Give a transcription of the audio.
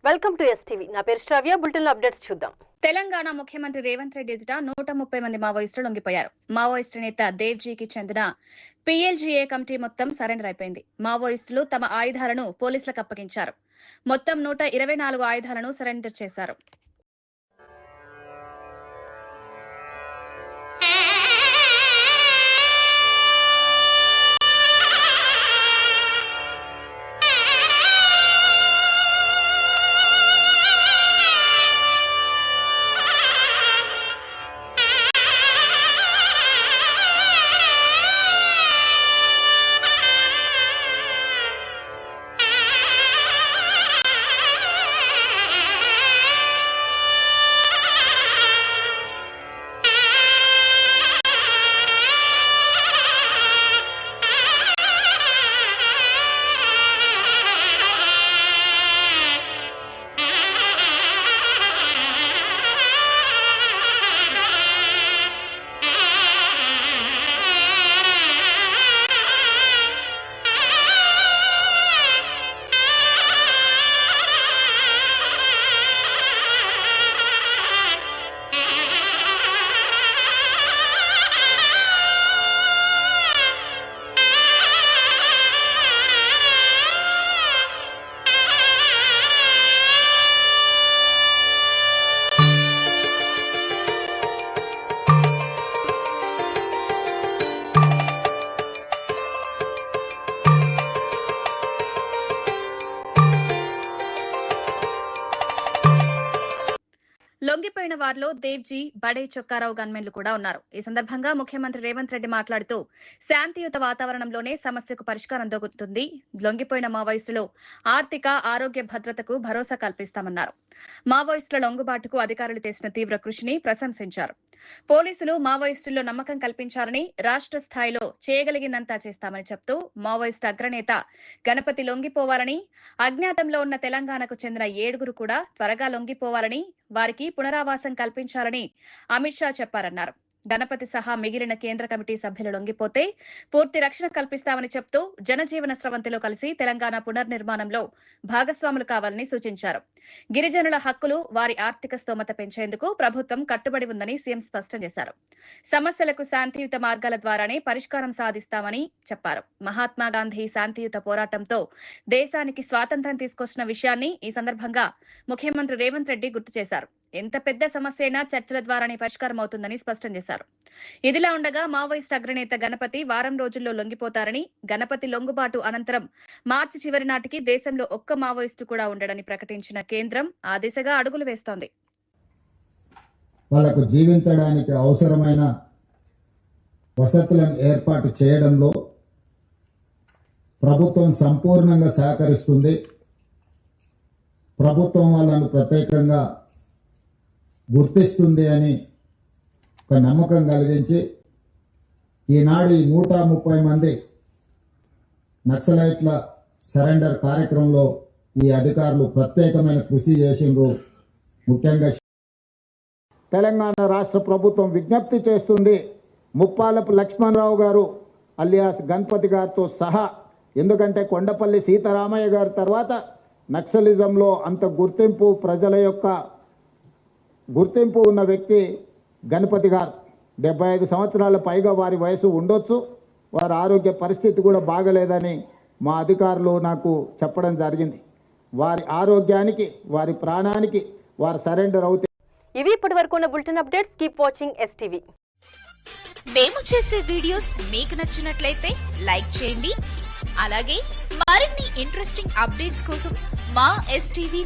Welcome to STV. నా పేరు శ్రావ్య. Bulletin updates చూద్దాం. తెలంగాణ ముఖ్యమంత్రి రేవంత్ రెడ్డి ఎదుట 130 మంది మావోయిస్టులు లొంగిపోయారు. మావోయిస్టు నేత దేవ్జీకి చెందిన పీఎల్జీఏ కమిటీ మొత్తం సరెండర్ అయిపోయింది. మావోయిస్టులు తమ ఆయుధాలను పోలీసులకు అప్పగించారు. మొత్తం 124 ఆయుధాలను సరెండర్ చేశారు. లొంగిపోయిన వారిలో దేవ్జీ, బడే చొక్కారావు గన్మెన్లు కూడా ఉన్నారు. ఈ సందర్భంగా ముఖ్యమంత్రి రేవంత్ రెడ్డి మాట్లాడుతూ శాంతియుత వాతావరణంలోనే సమస్యకు పరిష్కారం దొరుకుతుంది. లొంగిపోయిన మావోయిస్టులు ఆర్థిక, ఆరోగ్య భద్రతకు భరోసా కల్పిస్తామన్నారు. మావోయిస్టుల లొంగుబాటుకు అధికారులు చేసిన తీవ్ర కృషిని ప్రశంసించారు. పోలీసులు మావోయిస్టుల్లో నమ్మకం కల్పించారని, రాష్ట్ర స్థాయిలో చేయగలిగిందంతా చేస్తామని చెప్తూ మావోయిస్టు అగ్రనేత గణపతి లొంగిపోవాలని, అజ్ఞాతంలో ఉన్న తెలంగాణకు చెందిన 7 కూడా త్వరగా లొంగిపోవాలని, వారికి పునరావాసం కల్పించాలని అమిత్ షా చెప్పారన్నారు. గణపతి సహా మిగిలిన కేంద్ర కమిటీ సభ్యులు లొంగిపోతే పూర్తి రక్షణ కల్పిస్తామని చెప్తూ జనజీవన స్రవంతిలో కలిసి తెలంగాణ పునర్నిర్మాణంలో భాగస్వాములు కావాలని సూచించారు. గిరిజనుల హక్కులు, వారి ఆర్థిక స్తోమత పెంచేందుకు ప్రభుత్వం కట్టుబడి ఉందని సీఎం స్పష్టం చేశారు. సమస్యలకు శాంతియుత మార్గాల ద్వారానే పరిష్కారం సాధిస్తామని చెప్పారు. మహాత్మా గాంధీ శాంతియుత పోరాటంతో దేశానికి స్వాతంత్ర్యం తీసుకొచ్చిన విషయాన్ని ఈ సందర్భంగా ముఖ్యమంత్రి రేవంత్ రెడ్డి గుర్తు చేశారు. ఎంత పెద్ద సమస్య అయినా చర్చల ద్వారానే పరిష్కారం అవుతుందని స్పష్టం చేశారు. ఇదిలా ఉండగా మావోయిస్ట్ అగ్రనేత గణపతి వారం రోజుల్లో లొంగిపోతారని, గణపతి లొంగుబాటు అనంతరం మార్చి చివరి నాటికి దేశంలో ఒక్క మావోయిస్టు కూడా ఉండడని ప్రకటించిన కేంద్రం ఆ దిశగా అడుగులు వేస్తోంది. వాళ్లకు జీవించడానికి అవసరమైన వసతులను ఏర్పాటు చేయడంలో ప్రభుత్వం సంపూర్ణంగా సహకరిస్తుంది. ప్రభుత్వం వాళ్ళను ప్రత్యేకంగా గుర్తిస్తుంది అని ఒక నమ్మకం కలిగించి ఈనాడు 130 మంది నక్సలైట్ల సరెండర్ కార్యక్రమంలో ఈ అధికారులు ప్రత్యేకమైన కృషి చేసిండ్రు. ముఖ్యంగా తెలంగాణ రాష్ట్ర ప్రభుత్వం విజ్ఞప్తి చేస్తుంది, ముప్పాలపు లక్ష్మణరావు గారు అలియాస్ గణపతి గారితో సహా, ఎందుకంటే కొండపల్లి సీతారామయ్య గారి తర్వాత నక్సలిజంలో అంత గుర్తింపు, ప్రజల యొక్క గుర్తింపు ఉన్న వ్యక్తి గణపతి గారు. 75 సంవత్సరాల పైగా వారి వయసు ఉండొచ్చు. వారి ఆరోగ్య పరిస్థితి కూడా బాగలేదని మా అధికారులు నాకు చెప్పడం జరిగింది. వారి ఆరోగ్యానికి, వారి ప్రాణానికి వారు సరెండర్ అవుతే. ఇవి ఇప్పటి వరకు ఉన్న bulletin updates. Keep watching STV. మేము చేసే వీడియోస్ మీకు నచ్చినట్లయితే లైక్ చేయండి. అలాగే మరిన్ని ఇంట్రెస్టింగ్ అప్డేట్స్ కోసం మా ఎస్టీవీ